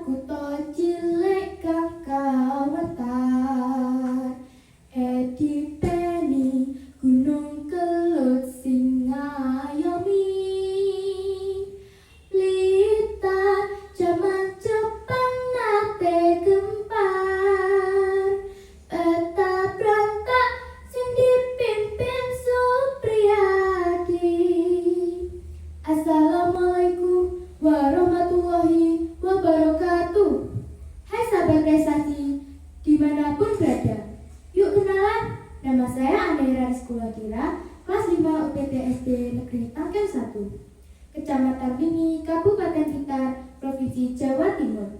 kuto cilik kang kawentar. Edi peni gunung kelut sing ngayomi. Blitar jaman Jepang nate gempar. Peta berontak sing dipimpin Supriyadi. Assalamualaikum warahmatullahi wabarakatuh. Hai sahabat prestasi dimanapun berada. Yuk kenalan, nama saya Andera Rizkuladira, kelas 5 UPT SD Negeri Tangkel 1, Kecamatan Bini, Kabupaten Blitar, Provinsi Jawa Timur.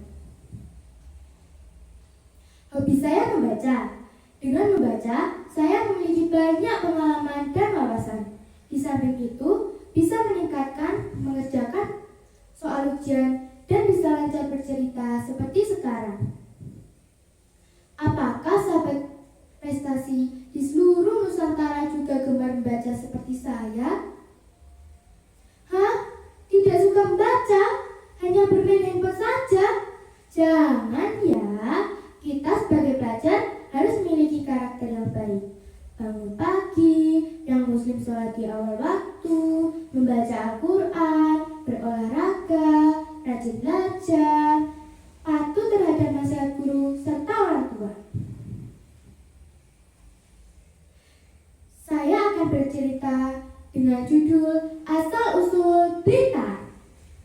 Hobi saya membaca. Dengan membaca, saya memiliki banyak pengalaman dan wawasan. Di samping itu, bisa meningkatkan mengerjakan soal ujian dan bisa lancar bercerita seperti sekarang. Apakah sahabat prestasi di seluruh Nusantara juga gemar membaca seperti saya? Hah? Tidak suka membaca? Hanya bermain handphone saja? Jangan ya, kita sebagai pelajar harus memiliki karakter yang baik. Bangun pagi, yang muslim sholat di awal waktu, membaca Al-Quran, berolahraga, rajin belajar, patuh terhadap nasihat guru serta orang tua. Saya akan bercerita dengan judul Asal-Usul Blitar.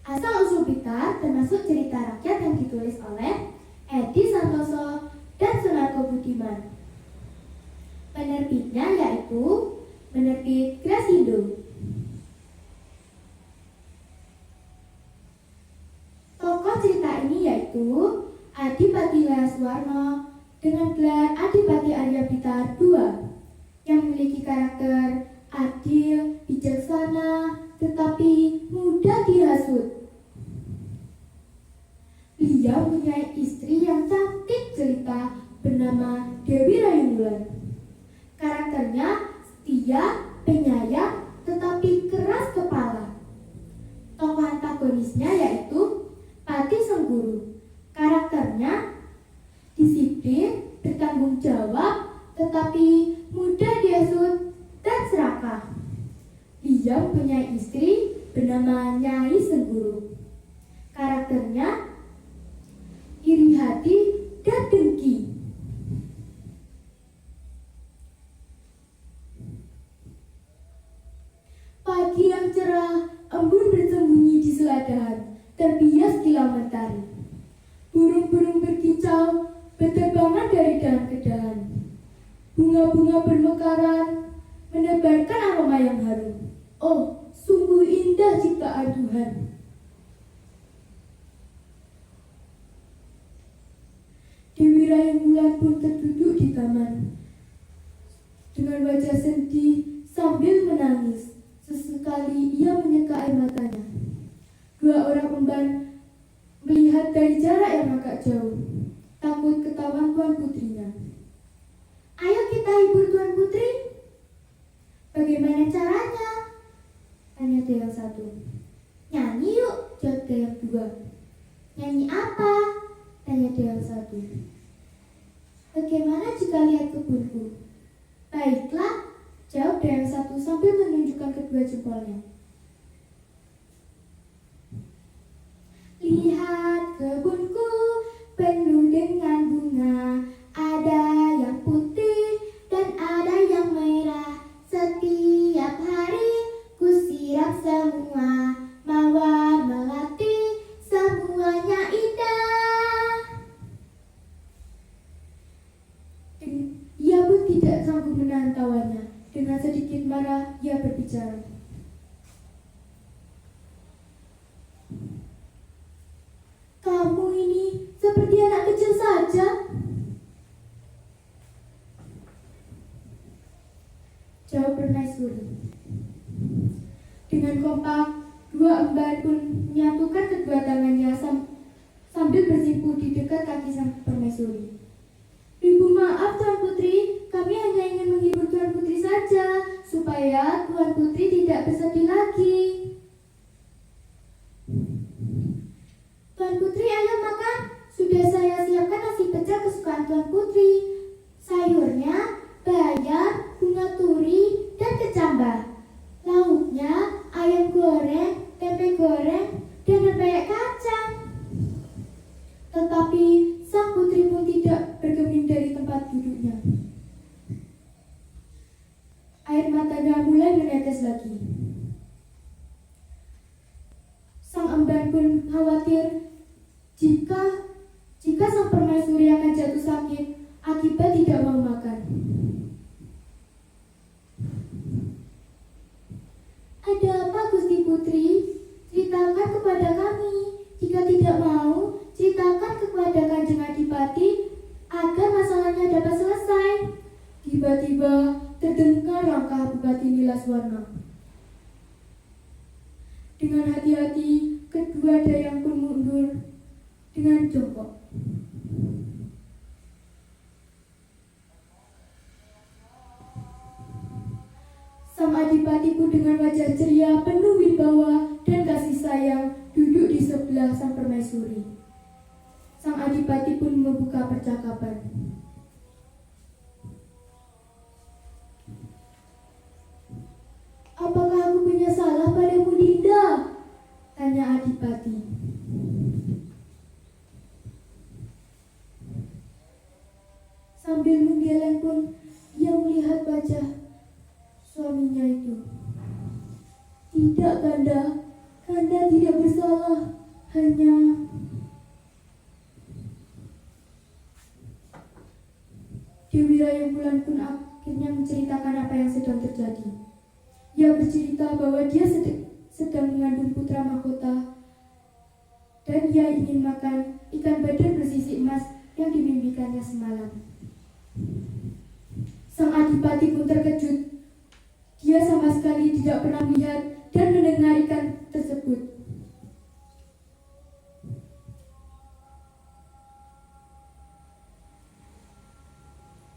Asal-Usul Blitar termasuk cerita rakyat yang ditulis oleh Edi Santoso dan Sunarko Budiman. Penerbitnya yaitu penerbit Grasindo. Tokoh cerita ini yaitu Adipati Layaswarno dengan gelar Adipati Arya Blitar II, yang memiliki karakter adil, bijaksana, tetapi mudah dihasut. Beliau mempunyai istri yang cantik jelita bernama Dewi Rayuwulan. Karakternya setia, penyayang, tetapi keras kepala. Tokoh antagonisnya yaitu Pati Sengguru. Karakternya disiplin, bertanggung jawab, tetapi mudah dihasut dan serakah. Beliau punya istri bernama Nyai Sengguru. Karakternya iri hati dan dengki. Pagi yang cerah, embun bersembunyi di seladahan, terbias kilau mentari. Burung-burung berkicau, berterbangan dari dahan ke dahan. Bunga-bunga bermekaran, menebarkan aroma yang harum. Oh, sungguh indah ciptaan Tuhan. Dewi Rayuwulan pun terduduk di taman, dengan wajah sedih sambil menangis. Sesekali ia menyeka air matanya. Dua orang emban melihat dari jarak yang agak jauh, takut ketahuan Tuan Putrinya. Ayo kita hibur Tuan Putri. Bagaimana caranya? Tanya dia yang satu. Nyanyi yuk, jawab dia yang dua. Nyanyi apa? Tanya dia yang satu. Bagaimana jika lihat kebunku? Baiklah, jawab dia yang satu sambil menunjukkan kedua jempolnya. Lihat kebunku penuh dengan bunga, ada yang putih dan ada yang merah. Setiap hari ku siram semua, mawar melati semuanya indah. Ia pun tidak sanggup menahan tawanya. Dengan sedikit marah, ia berbicara. Kamu ini seperti anak kecil saja. Jawab permaisuri. Dengan kompak, dua emban pun menyatukan kedua tangannya sambil bersimpu di dekat kaki sang permaisuri. Ibu maaf Tuan Putri, kami hanya ingin menghibur Tuan Putri saja, supaya Tuan Putri tidak bersedih lagi. Tuan Putri, ayo makan. Sudah saya siapkan nasi pecel kesukaan Tuan Putri. Sayurnya bayam, bunga turi, dan kecambah. Lauknya ayam goreng, tempe goreng, dan rempeyek kacang. Tetapi sang putri pun tidak bergeming dari tempat duduknya. Air matanya mulai menetes lagi. Sang emban pun khawatir jika sang permaisuri akan jatuh sakit akibat tidak mau makan. Ada apa, Gusti Putri? Ceritakan kepada kami. Jika tidak mau, ceritakan kepada Kanjeng Adipati agar masalahnya dapat selesai. Tiba-tiba terdengar langkah Bupati Nilaswarna. Dengan hati-hati, kedua dayang pun mundur dengan jongkok. Sang Adipati pun dengan wajah ceria penuh wibawa dan kasih sayang duduk di sebelah sang permaisuri. Sang Adipati pun membuka percakapan. Apakah aku punya salah padamu, Dinda? Tanya Adipati. Sambil menggeleng pun ia melihat wajah suaminya itu. Tidak, Kanda. Kanda tidak bersalah. Hanya Dewi Rayengkulan pun akhirnya menceritakan apa yang sedang terjadi. Ia bercerita bahwa dia sedang mengandung putra mahkota dan ia ingin makan ikan badar bersisi emas yang dimimpikannya semalam. Sang Adipati pun terkejut. Dia sama sekali tidak pernah melihat dan mendengar ikan tersebut.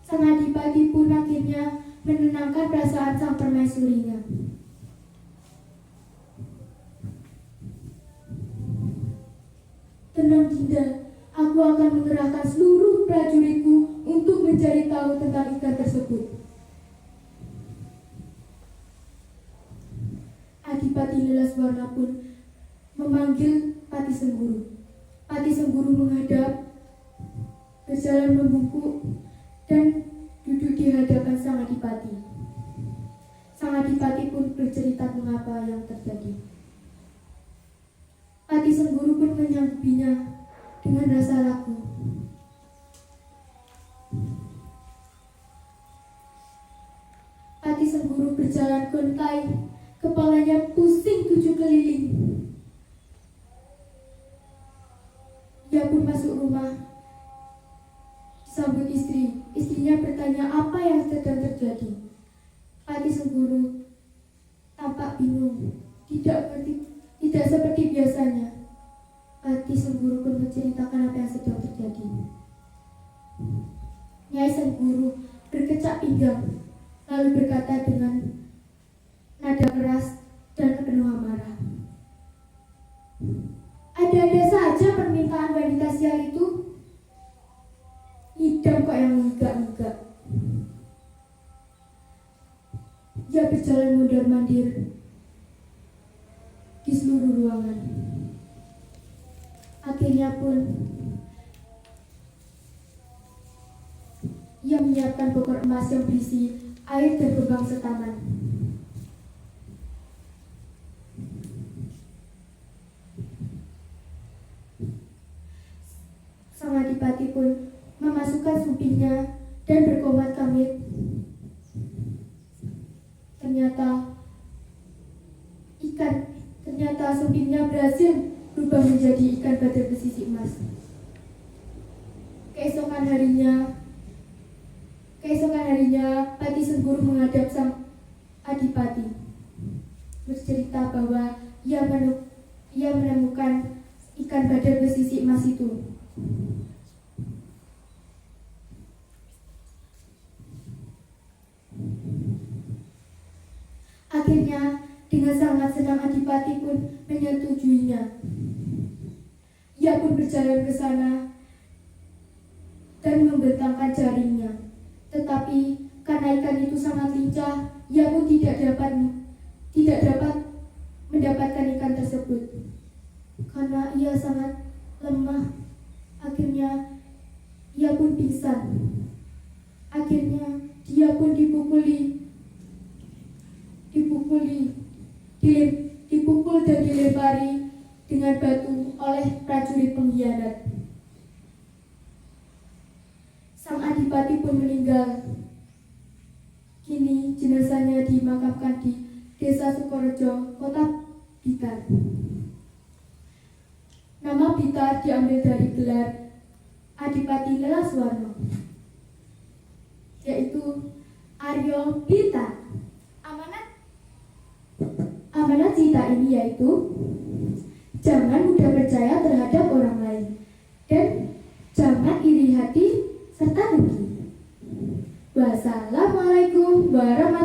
Sang Adipati pun akhirnya menenangkan perasaan sang permaisurinya. Tenang, Dinda, aku akan mengerahkan seluruh prajuritku untuk mencari tahu tentang ikan tersebut. Adipati Nilaswarna pun memanggil Pati Sengguru. Pati Sengguru menghadap, berjalan membungkuk, dan duduk di hadapan sang Adipati. Sang Adipati pun bercerita mengapa yang terjadi. Pati Sengguru pun menyanggupinya dengan rasa ragu. Pati Sengguru berjalan gontai, kepalanya pusing 7 keliling. Ia pun masuk rumah, disambut istri. Istrinya bertanya apa yang sedang terjadi. Pati Sengguru tampak bingung, tidak seperti biasanya. Pati Sengguru pun menceritakan apa yang sedang terjadi. Nyai Sengguru berkecak pinggang, lalu berkata dengan nada keras dan penuh amarah. Ada-ada saja permintaan wanita sial itu. Hidang kok yang enggak-enggak. Ia berjalan mondar-mandir di seluruh ruangan. Akhirnya pun ia menyiapkan bokor emas yang berisi air terkembang setaman. Sang Adipati pun memasukkan sumpingnya dan berkomat kamit. Ternyata sumpingnya berhasil berubah menjadi ikan badar bersisi emas. Keesokan harinya, Pati Sengguru menghadap sang Adipati, bercerita bahwa ia menemukan ikan badar bersisi emas itu. Akhirnya, dengan sangat senang Adipati pun menyetujuinya. Ia pun berjalan ke sana dan membentangkan jaringnya. Tetapi karena ikan itu sangat lincah, ia pun tidak dapat mendapatkan ikan tersebut. Karena ia sangat lemah, akhirnya ia pun pingsan. Akhirnya dia pun dipukul dan dilempari dengan batu oleh prajurit pengkhianat. Sang adipati pun meninggal. Kini jenazahnya dimakamkan di Desa Sukorejo, Kota Blitar. Nama Blitar diambil dari gelar Adipati Lelaswarno, yaitu Aryo Blitar. Amanat cerita ini yaitu jangan mudah percaya terhadap orang lain dan jangan iri hati serta dengki. Wassalamualaikum warahmatullahi wabarakatuh.